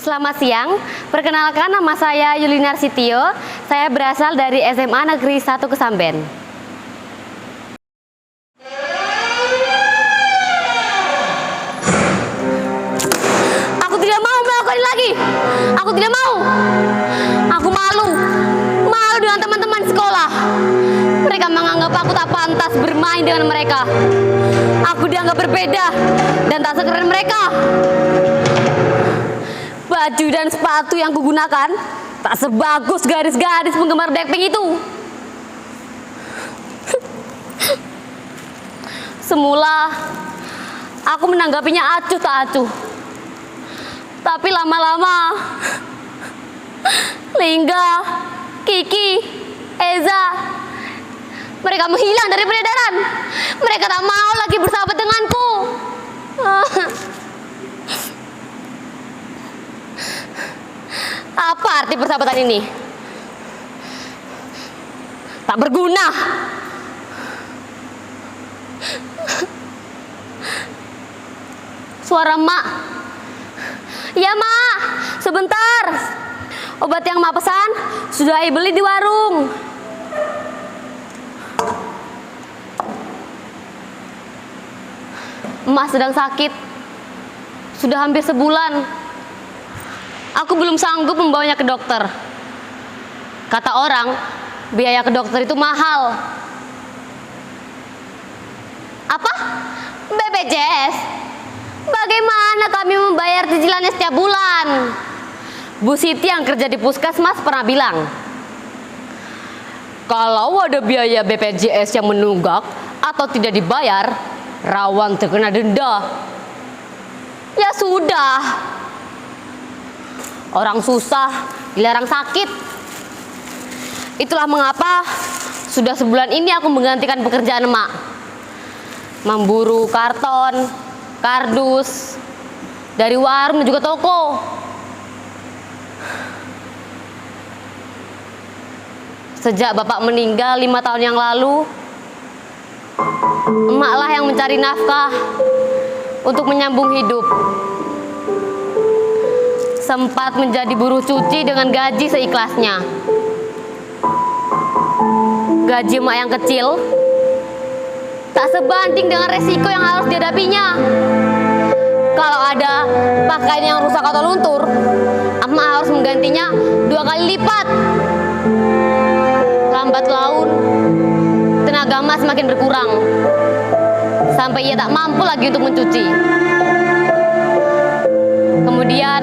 Selamat siang, perkenalkan nama saya Yulinar Sitio. Saya berasal dari SMA Negeri 1 Kesamben. Aku tidak mau melakukan ini lagi. Aku tidak mau. Aku malu dengan teman-teman sekolah. Mereka menganggap aku tak pantas bermain dengan mereka. Aku dianggap berbeda dan tak sekeren mereka. Baju dan sepatu yang kugunakan tak sebagus gadis-gadis penggemar Blackpink itu. Semula aku menanggapinya acuh tak acuh. Tapi lama-lama Lingga, Kiki, Eza, mereka menghilang dari peredaran. Mereka tak mau lagi bersahabat denganku. Apa arti persahabatan ini? Tak berguna. Suara Mak. Ya Mak, sebentar. Obat yang Mak pesan sudah beli di warung. Emak sedang sakit. Sudah hampir sebulan. Aku belum sanggup membawanya ke dokter. Kata orang, biaya ke dokter itu mahal. Apa? BPJS? Bagaimana kami membayar cicilannya setiap bulan? Bu Siti yang kerja di puskesmas pernah bilang, kalau ada biaya BPJS yang menunggak atau tidak dibayar, rawan terkena denda. Ya sudah, orang susah dilarang sakit. Itulah mengapa sudah sebulan ini aku menggantikan pekerjaan Emak. Memburu karton, kardus dari warung dan juga toko. Sejak bapak meninggal 5 tahun yang lalu, Emak lah yang mencari nafkah untuk menyambung hidup. Sempat menjadi buruh cuci dengan gaji seikhlasnya. Gaji Emak yang kecil tak sebanding dengan resiko yang harus dihadapinya. Kalau ada pakaian yang rusak atau luntur, Emak harus menggantinya 2 kali lipat. Lambat laun, tenaga Emak semakin berkurang, sampai ia tak mampu lagi untuk mencuci. Kemudian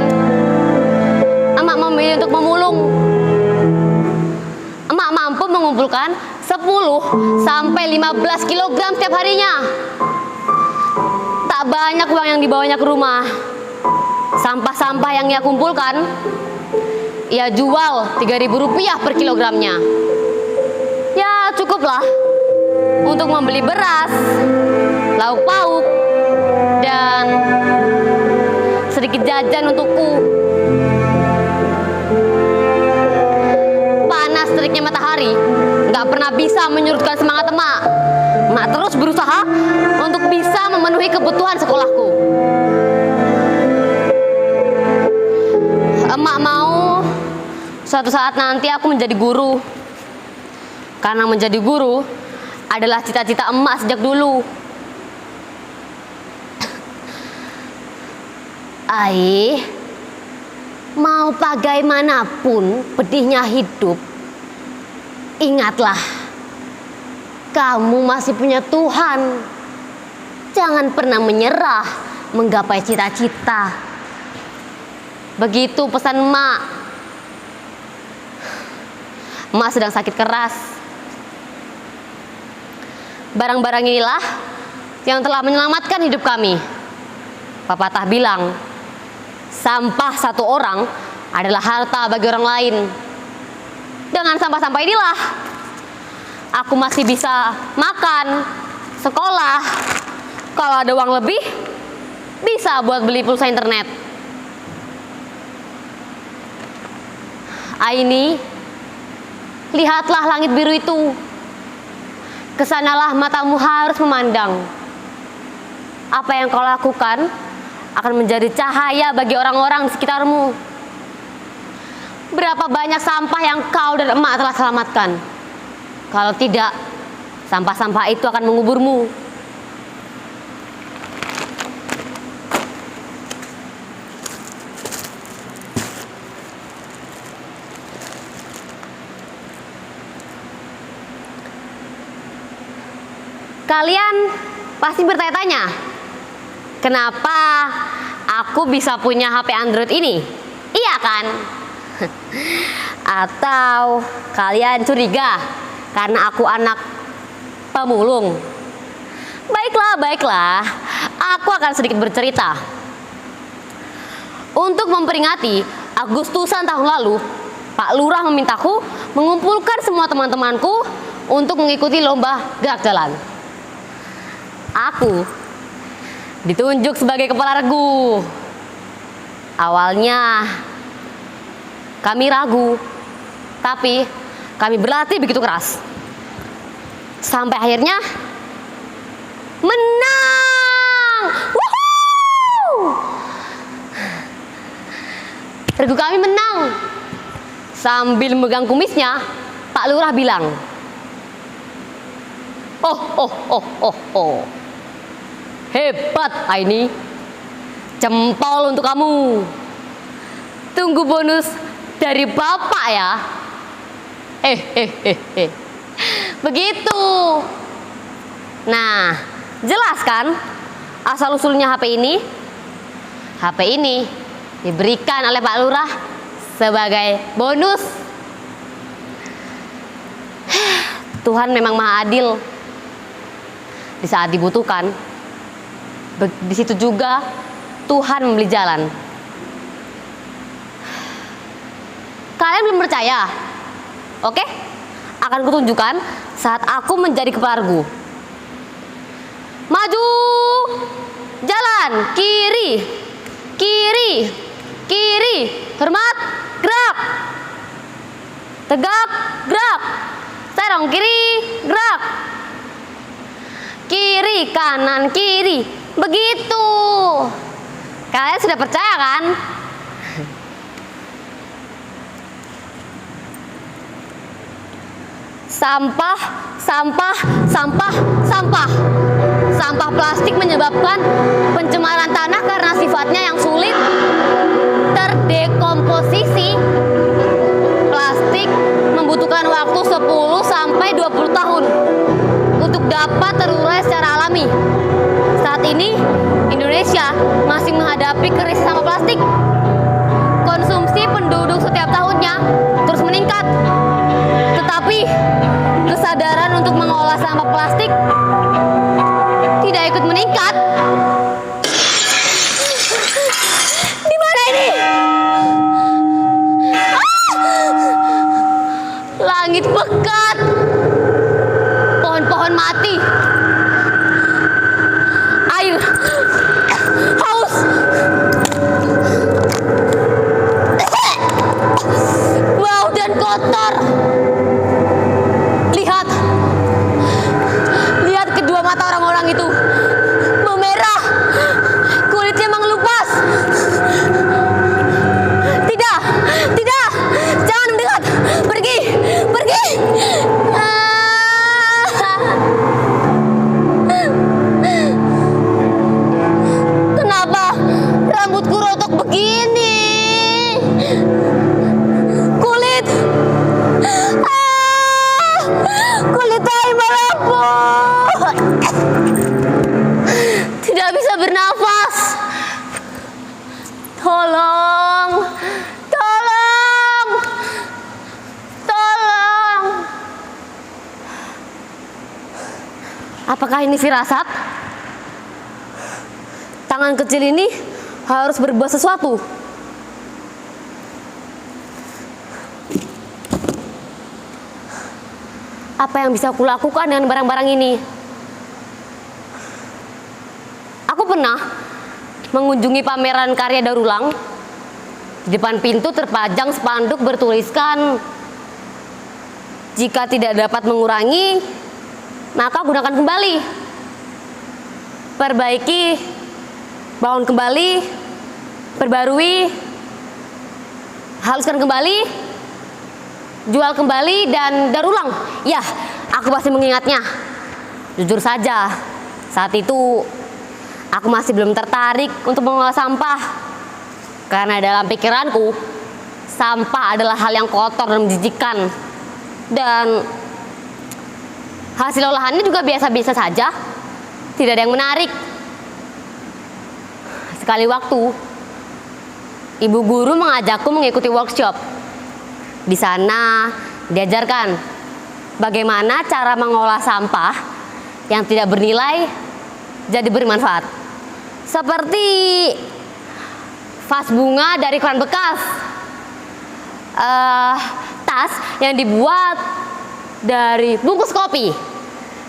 Emak memilih untuk memulung. Emak mampu mengumpulkan 10 sampai 15 kg setiap harinya. Tak banyak uang yang dibawanya ke rumah. Sampah-sampah yang ia kumpulkan, ia jual Rp3.000 per kilogramnya. Ya cukuplah untuk membeli beras, lauk pauk, dan sedikit jajan untukku. Panas teriknya matahari nggak pernah bisa menyurutkan semangat Emak. Emak terus berusaha untuk bisa memenuhi kebutuhan sekolahku. Emak mau suatu saat nanti aku menjadi guru. Karena menjadi guru adalah cita-cita Emak sejak dulu. Mau bagaimanapun pedihnya hidup, ingatlah, kamu masih punya Tuhan. Jangan pernah menyerah menggapai cita-cita. Begitu pesan Emak. Emak sedang sakit keras. Barang-barang inilah yang telah menyelamatkan hidup kami. Pepatah bilang, sampah satu orang adalah harta bagi orang lain. Dengan sampah-sampah inilah aku masih bisa makan, sekolah. Kalau ada uang lebih, bisa buat beli pulsa internet. Aini, lihatlah langit biru itu. Kesanalah matamu harus memandang. Apa yang kau lakukan akan menjadi cahaya bagi orang-orang di sekitarmu. berapa banyak sampah yang kau dan emak telah selamatkan. Kalau tidak, sampah-sampah itu akan menguburmu. Kalian pasti bertanya-tanya, kenapa aku bisa punya HP Android ini? Iya kan? Atau kalian curiga karena aku anak pemulung? Baiklah, aku akan sedikit bercerita. Untuk memperingati Agustusan tahun lalu, Pak Lurah memintaku mengumpulkan semua teman-temanku untuk mengikuti lomba gerak jalan. Aku ditunjuk sebagai kepala regu. Awalnya kami ragu, tapi kami berlatih begitu keras. Sampai akhirnya menang. Woohoo! Regu kami menang. Sambil memegang kumisnya, Pak Lurah bilang, Oh. Hebat Aini, jempol untuk kamu. Tunggu bonus dari bapak ya. Begitu. Nah, jelas kan asal usulnya HP ini? HP ini diberikan oleh Pak Lurah sebagai bonus. Tuhan memang maha adil. Di saat dibutuhkan, di situ juga Tuhan membeli jalan. Kalian belum percaya? Oke, akan kutunjukkan saat aku menjadi kepala regu. Maju, jalan, kiri, hormat, gerak, tegak, gerak, serong kiri, gerak, kiri, kanan, kiri. Begitu. Kalian sudah percaya kan? Sampah. Sampah plastik menyebabkan pencemaran tanah karena sifatnya yang sulit terdekomposisi. Plastik membutuhkan waktu 10 sampai 20 tahun untuk dapat terurai secara alami. Saat ini Indonesia masih menghadapi krisis sampah plastik. Konsumsi penduduk setiap tahunnya terus meningkat. Tetapi kesadaran untuk mengolah sampah plastik tidak ikut meningkat. Di mana ini? Langit pekat. Pohon-pohon mati. Air haus. Bau dan kotor. Lihat kedua mata orang-orang itu memerah. Kulitnya mengelupas. Tidak, jangan mendekat. Pergi. Kenapa rambutku rontok begini? Kulit saya merapuh. Tidak bisa bernafas. Tolong. Apakah ini firasat? Tangan kecil ini harus berbuat sesuatu. Apa yang bisa aku lakukan dengan barang-barang ini? Aku pernah mengunjungi pameran karya daur ulang. Di depan pintu terpajang spanduk bertuliskan, jika tidak dapat mengurangi, maka gunakan kembali. Perbaiki, bangun kembali, perbarui. haluskan kembali, jual kembali, dan daur ulang. Ya, aku pasti mengingatnya. Jujur saja, saat itu aku masih belum tertarik untuk mengolah sampah. Karena dalam pikiranku, sampah adalah hal yang kotor dan menjijikkan. Dan hasil olahannya juga biasa-biasa saja, tidak ada yang menarik. Sekali waktu, ibu guru mengajakku mengikuti workshop. Di sana diajarkan bagaimana cara mengolah sampah yang tidak bernilai jadi bermanfaat. Seperti vas bunga dari koran bekas, tas yang dibuat dari bungkus kopi,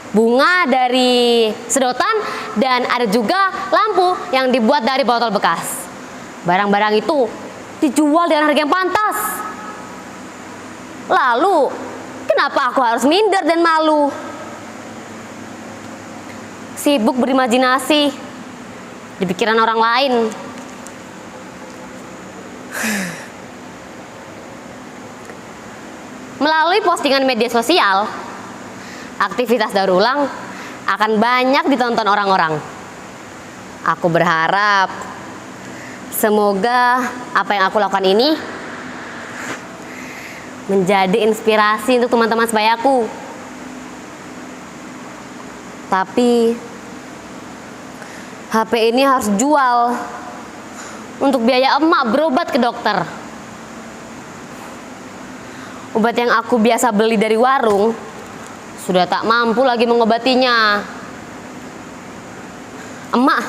bunga dari sedotan, dan ada juga lampu yang dibuat dari botol bekas. Barang-barang itu dijual dengan harga yang pantas. Lalu, kenapa aku harus minder dan malu? Sibuk berimajinasi di pikiran orang lain. Melalui postingan media sosial, aktivitas daur ulang akan banyak ditonton orang-orang. Aku berharap semoga apa yang aku lakukan ini menjadi inspirasi untuk teman-teman sebayaku. Tapi HP ini harus jual untuk biaya emak berobat ke dokter. Obat yang aku biasa beli dari warung sudah tak mampu lagi mengobatinya. Emak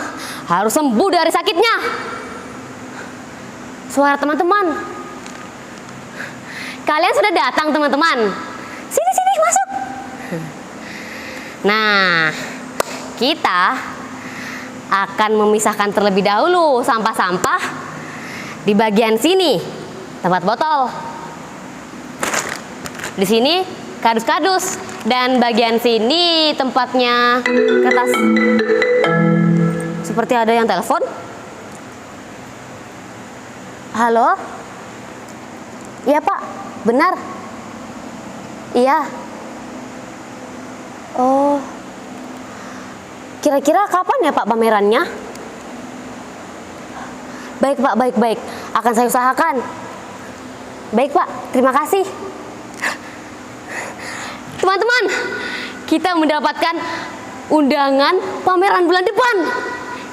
harus sembuh dari sakitnya. Suara teman-teman. Kalian sudah datang, teman-teman. Sini, masuk. Nah, kita akan memisahkan terlebih dahulu sampah-sampah di bagian sini, tempat botol. Di sini kardus-kardus, dan bagian sini tempatnya kertas. Seperti ada yang telepon. Halo? Iya, Pak. Benar. Iya. Oh. Kira-kira kapan ya, Pak, pamerannya? Baik, Pak, baik. Akan saya usahakan. Baik, Pak. Terima kasih. Teman-teman, kita mendapatkan undangan pameran bulan depan.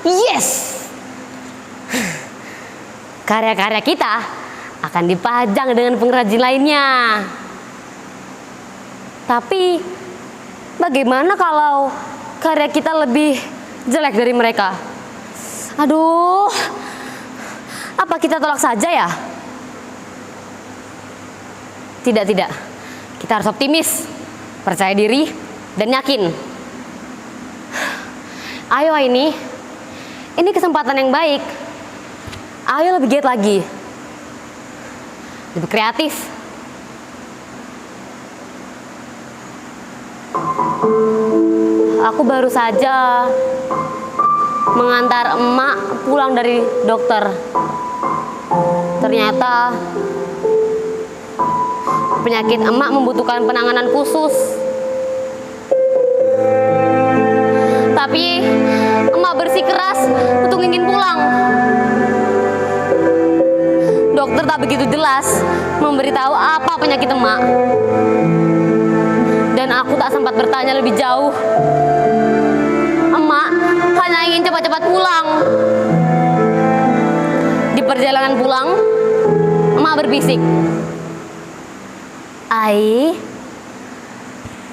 Yes! Karya-karya kita akan dipajang dengan pengrajin lainnya. Tapi bagaimana kalau karya kita lebih jelek dari mereka? Aduh, apa kita tolak saja ya? Tidak. Kita harus optimis, percaya diri, dan yakin. Ayo ini kesempatan yang baik. Ayo lebih giat lagi, lebih kreatif. Aku baru saja mengantar emak pulang dari dokter. Ternyata penyakit emak membutuhkan penanganan khusus. Tapi emak bersikeras untuk ingin pulang. Dokter tak begitu jelas memberitahu apa penyakit emak. Dan aku tak sempat bertanya lebih jauh. Emak hanya ingin cepat-cepat pulang. Di perjalanan pulang, emak berbisik, "Ai,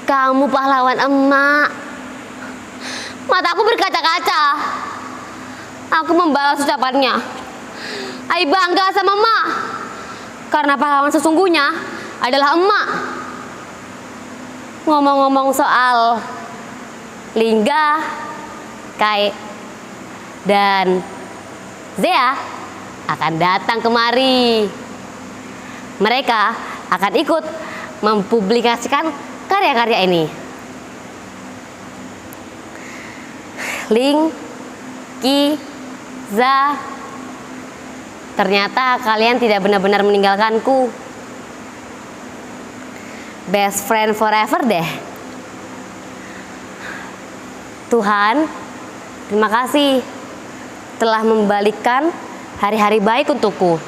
kamu pahlawan emak." Mataku berkaca-kaca. Aku membalas ucapannya. Ai bangga sama emak, karena pahlawan sesungguhnya adalah emak. Ngomong-ngomong soal Lingga, Kai, dan Zea akan datang kemari. Mereka akan ikut mempublikasikan karya-karya ini. Ling, Ki, Za, Ternyata kalian tidak benar-benar meninggalkanku. Best friend forever deh. Tuhan, terima kasih telah membalikkan hari-hari baik untukku.